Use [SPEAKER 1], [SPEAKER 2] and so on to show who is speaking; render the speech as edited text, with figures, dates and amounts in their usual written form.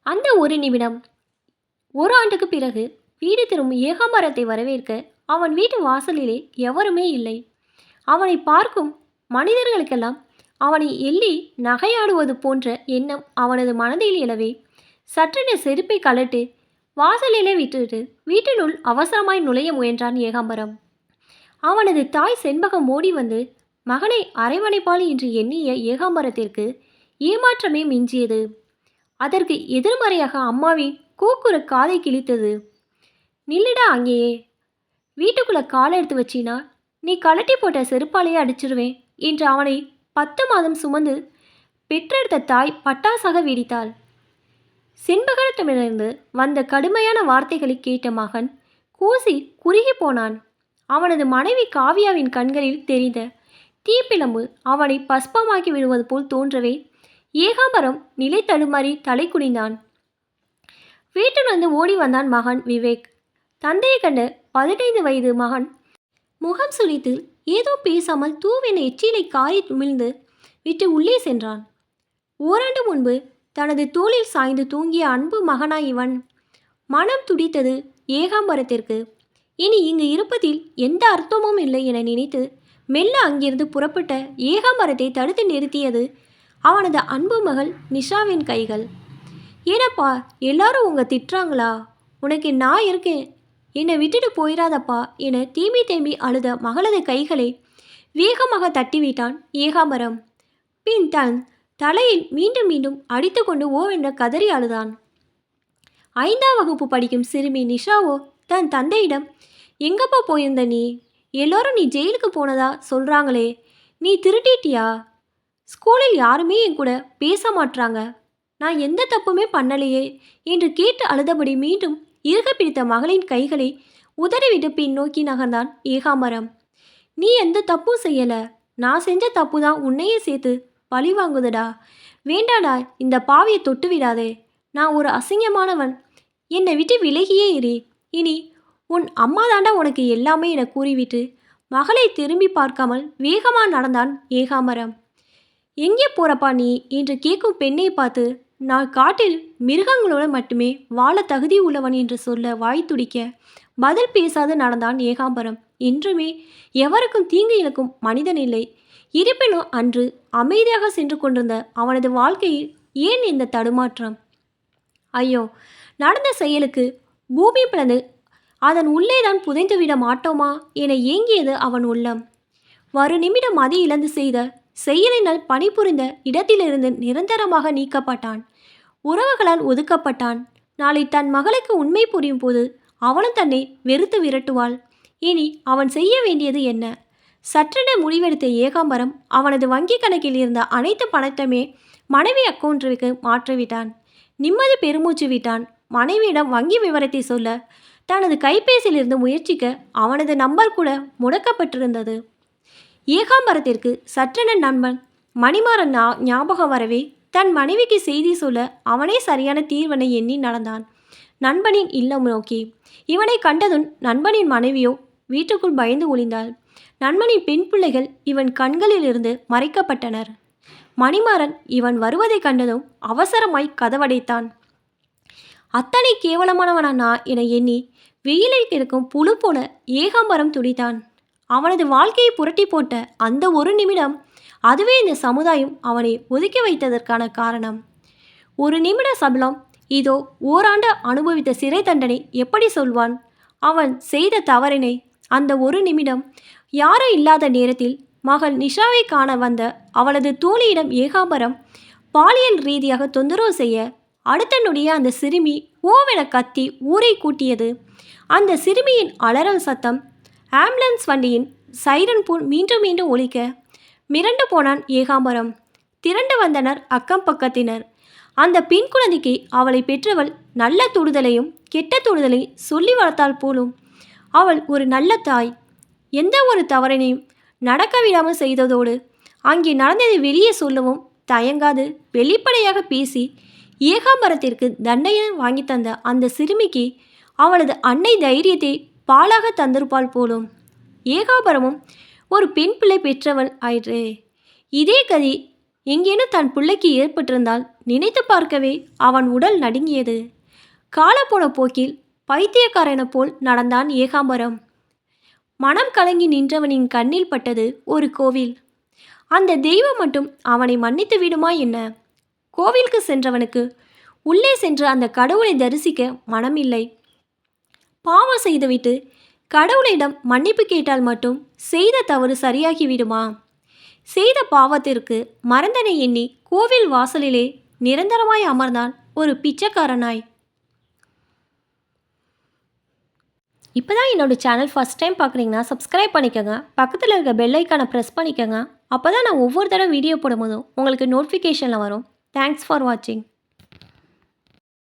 [SPEAKER 1] அந்த ஒரு நிமிடம், ஒரு ஆண்டுக்கு பிறகு வீடு திரும்பும் ஏகாம்பரத்தை வரவேற்க அவன் வீட்டு வாசலிலே எவருமே இல்லை. அவனை பார்க்கும் மனிதர்களுக்கெல்லாம் அவனை எள்ளி நகையாடுவது போன்ற எண்ணம் அவனது மனதில் எழவே, சற்றென செருப்பை கழட்டு வாசலிலே விட்டுவிட்டு வீட்டினுள் அவசரமாய் நுழைய முயன்றான் ஏகாம்பரம். அவனது தாய் செண்பகம் ஓடி வந்து மகனை அரவணைப்பாள் என்று எண்ணிய ஏகாம்பரத்திற்கு ஏமாற்றமே மிஞ்சியது. அதற்கு எதிர்மறையாக அம்மாவின் கூக்குர காதை கிழித்தது. நில்லுடா அங்கேயே, வீட்டுக்குள்ள காலை எடுத்து வச்சினா நீ கலட்டி போட்ட செருப்பாலேயே அடிச்சிருவேன் என்று அவனை 10 மாதம் சுமந்து பெற்றெடுத்த தாய் பட்டாசாக வெடித்தாள். செண்பகத்திடமிருந்து வந்த கடுமையான வார்த்தைகளை கேட்ட மகன் கூசி குறுகி போனான். அவனது மனைவி காவியாவின் கண்களில் தெரிந்த தீப்பிழம்பு அவனை பஸ்பமாக்கி விடுவது போல் தோன்றவே ஏகாம்பரம் நிலை தடுமாறி தலை குனிந்தான். வீட்டிலிருந்து ஓடி வந்தான் மகன் விவேக். தந்தையை கண்ட 15 வயது மகன் முகம் சுளித்து ஏதோ பேசாமல் தூவென எச்சிலை காரி உமிழ்ந்து விட்டு உள்ளே சென்றான். ஓராண்டு முன்பு தனது தோளில் சாய்ந்து தூங்கிய அன்பு மகனாய் இவன். மனம் துடித்தது ஏகாம்பரத்திற்கு. இனி இங்கு இருப்பதில் எந்த அர்த்தமும் இல்லை என நினைத்து மெல்ல அங்கிருந்து புறப்பட்ட ஏகாம்பரத்தை தடுத்து நிறுத்தியது அவனது அன்பு மகள் நிஷாவின் கைகள். ஏனப்பா எல்லாரும் உங்க திட்டுறாங்களா? உனக்கு நான் இருக்கேன், என்னை விட்டுட்டு போயிடாதப்பா என தேம்பி தேம்பி அழுத மகளது கைகளை வேகமாக தட்டிவிட்டான் ஏகாம்பரம். பின் தன் தலையில் மீண்டும் மீண்டும் அடித்து கொண்டு ஓவென்ற கதறி அழுதான். 5ஆம் வகுப்பு படிக்கும் சிறுமி நிஷாவோ தன் தந்தையிடம், எங்கப்பா போயிருந்த நீ? எல்லோரும் நீ ஜெயிலுக்கு போனதா சொல்கிறாங்களே, நீ திருட்டிட்டியா? ஸ்கூலில் யாருமே என் கூட பேச மாட்றாங்க, நான் எந்த தப்புமே பண்ணலையே என்று கேட்டு அழுதபடி மீண்டும் இறுக பிடித்த மகளின் கைகளை உதறிவிட்டு பின் நோக்கி நகர்ந்தான் ஏகாம்பரம். நீ எந்த தப்பும் செய்யலை, நான் செஞ்ச தப்பு தான் உன்னையே சேர்த்து பழி வாங்குதடா. வேண்டாடா, இந்த பாவியை தொட்டு விடாதே. நான் ஒரு அசிங்கமானவன், என்னை விட்டு விலகியே இரு. இனி உன் அம்மா தாண்டா உனக்கு எல்லாமே என கூறிவிட்டு மகளை திரும்பி பார்க்காமல் வேகமாக நடந்தான் ஏகாம்பரம். எங்கே போறப்பா நீ என்று கேட்கும் பெண்ணை பார்த்து, நான் காட்டில் மிருகங்களோடு மட்டுமே வாழ தகுதி உள்ளவன் என்று சொல்ல வாய் துடிக்க பதில் பேசாது நடந்தான் ஏகாம்பரம். என்றுமே எவருக்கும் தீங்கு இழக்கும் மனிதன் இல்லை. இருப்பினும் அன்று அமைதியாக சென்று கொண்டிருந்த அவனது வாழ்க்கையில் ஏன் இந்த தடுமாற்றம்? ஐயோ, நடந்த செயலுக்கு பூமி பிளந்து அதன் உள்ளேதான் புதைந்துவிட மாட்டோமா என ஏங்கியது அவன் உள்ளம். ஒரு நிமிடம் மதி இழந்து செய்த செயலினால் பணிபுரிந்த இடத்திலிருந்து நிரந்தரமாக நீக்கப்பட்டான். உறவுகளால் ஒதுக்கப்பட்டான். நாளை தன் மகளுக்கு உண்மை புரியும் போது அவனும் தன்னை வெறுத்து விரட்டுவாள். இனி அவன் செய்ய வேண்டியது என்ன? சற்றென முடிவெடுத்த ஏகாம்பரம் அவனது வங்கி கணக்கில் இருந்த அனைத்து பணத்தையுமே மனைவி அக்கௌண்ட்டிற்கு மாற்றிவிட்டான். நிம்மதி பெருமூச்சு விட்டான். மனைவியிடம் வங்கி விவரத்தை சொல்ல தனது கைபேசியிலிருந்து முயற்சிக்க அவனது நம்பர் கூட முடக்கப்பட்டிருந்தது. ஏகாம்பரத்திற்கு சற்றென நண்பன் மணிமாறன் ஞாபகம் வரவே தன் மனைவிக்கு செய்தி சொல்ல அவனே சரியான தீர்வனை எண்ணி நடந்தான் நண்பனின் இல்லம் நோக்கி. இவனை கண்டதும் நண்பனின் மனைவியோ வீட்டுக்குள் பயந்து ஒளிந்தாள். நண்பனின் பெண் பிள்ளைகள் இவன் கண்களிலிருந்து மறைக்கப்பட்டனர். மணிமாறன் இவன் வருவதை கண்டதும் அவசரமாய் கதவடைத்தான். அத்தனை கேவலமானவனா என எண்ணி வெயிலில் கிடக்கும் புழு போல ஏகாம்பரம் துடித்தான். அவனது வாழ்க்கையை புரட்டி போட்ட அந்த ஒரு நிமிடம், அதுவே இந்த சமுதாயம் அவனை ஒதுக்கி வைத்ததற்கான காரணம். ஒரு நிமிட சபலம், இதோ ஓராண்டு அனுபவித்த சிறை தண்டனை எப்படி சொல்வான்? அவன் செய்த தவறினை அந்த ஒரு நிமிடம் யாரும் இல்லாத நேரத்தில் மகள் நிஷாவை காண வந்த அவளது தோழியிடம் ஏகாம்பரம் பாலியல் ரீதியாக தொந்தரவு செய்ய, அடுத்த நொடிய அந்த சிறுமி ஓவென கத்தி ஊரை கூட்டியது. அந்த சிறுமியின் அலறல் சத்தம் ஆம்புலன்ஸ் வண்டியின் சைரன் போல் மீண்டும் மீண்டும் ஒலிக்க மிரண்டு போனான் ஏகாம்பரம். திரண்டு வந்தனர் அக்கம் பக்கத்தினர். அந்த பெண் குழந்தைக்கு அவளை பெற்றவள் நல்ல தொடுதலையும் கெட்ட தொடுதலையும் சொல்லி வளர்த்தாள் போலும். அவள் ஒரு நல்ல தாய். எந்த ஒரு தவறினையும் நடக்க விடாமல் செய்ததோடு அங்கே நடந்ததை வெளியே சொல்லவும் தயங்காது வெளிப்படையாக பேசி ஏகாம்பரத்திற்கு தண்டனை வாங்கி தந்த அந்த சிறுமிக்கு அவளது அன்னை தைரியத்தை பாலாக தந்திருப்பாள் போலும். ஏகாம்பரமும் ஒரு பெண் பிள்ளை பெற்றவள் ஆயிற்றே. இதே கதி எங்கேனும் தன் பிள்ளைக்கு ஏற்பட்டிருந்தால் நினைத்து பார்க்கவே அவன் உடல் நடுங்கியது. காலப்போன போக்கில் பைத்தியக்காரனை போல் நடந்தான் ஏகாம்பரம். மனம் கலங்கி நின்றவனின் கண்ணில் பட்டது ஒரு கோவில். அந்த தெய்வம் மட்டும் அவனை மன்னித்து விடுமா என்ன? கோவிலுக்கு சென்றவனுக்கு உள்ளே சென்று அந்த கடவுளை தரிசிக்க மனமில்லை. பாவம் செய்துவிட்டு கடவுளிடம் மன்னிப்பு கேட்டால் மட்டும் செய்த தவறு சரியாகிவிடுமா? செய்த பாவத்திற்கு மறந்தனை எண்ணி கோவில் வாசலிலே நிரந்தரமாய் அமர்ந்தான் ஒரு பிச்சைக்காரனாய். இப்போ தான் என்னோடய சேனல் ஃபஸ்ட் டைம் பார்க்குறீங்கன்னா சப்ஸ்கிரைப் பண்ணிக்கோங்க. பக்கத்தில் இருக்க பெல் ஐக்கானை ப்ரெஸ் பண்ணிக்கோங்க. அப்போ தான் நான் ஒவ்வொரு தடவை வீடியோ போடும்போதும் உங்களுக்கு நோட்டிஃபிகேஷனில் வரும். தேங்க்ஸ் ஃபார் வாட்சிங்.